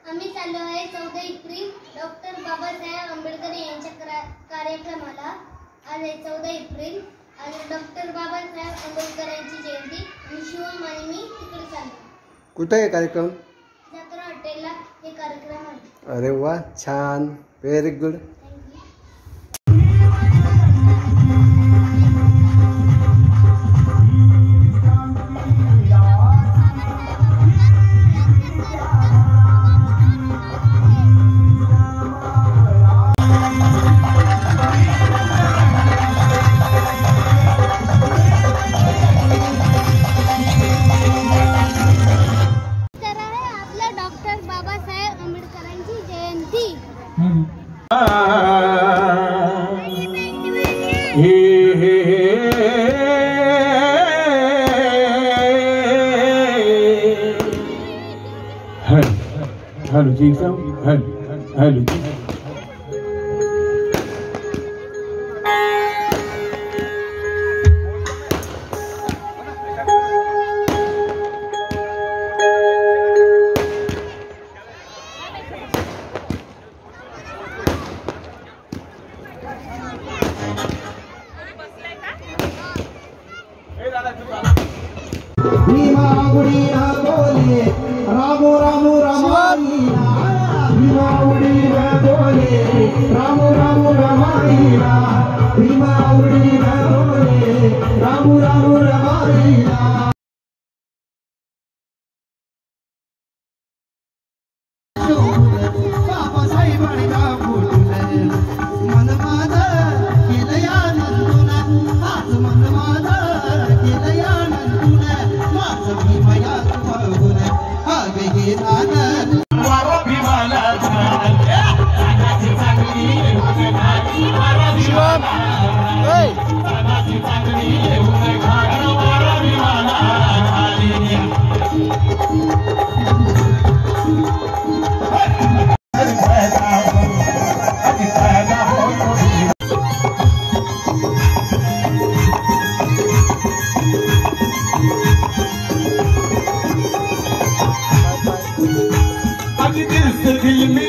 आम्ही चाललो आहे 14 एप्रिल डॉक्टर बाबासाहेब आंबेडकर यांच्या कार्यक्रमाला। आज आहे 14 एप्रिल आणि डॉक्टर बाबासाहेब आंबेडकर यांची जयंती आणि शिवम आणि मी तिकडे चाललो। कुठे आहे कार्यक्रम? जत्रा हॉटेलला हे कार्यक्रम आहे। अरे वा, छान, very good. Hello, Jesus. Hello. भीमा उडीना बोले रामो रामो रमाईना भीमा उडीना बोले रामो रामो रमाईना भीमा उडीना बोले रामो रामो रमाईना। बाबासाहेबांनी फुटले मन माझं केलं या नंदुना आज मन माझं केलं या नंदुना माझं भीमया बघून हवे हे नान वारा भीमाला Hadi bir sıkıyım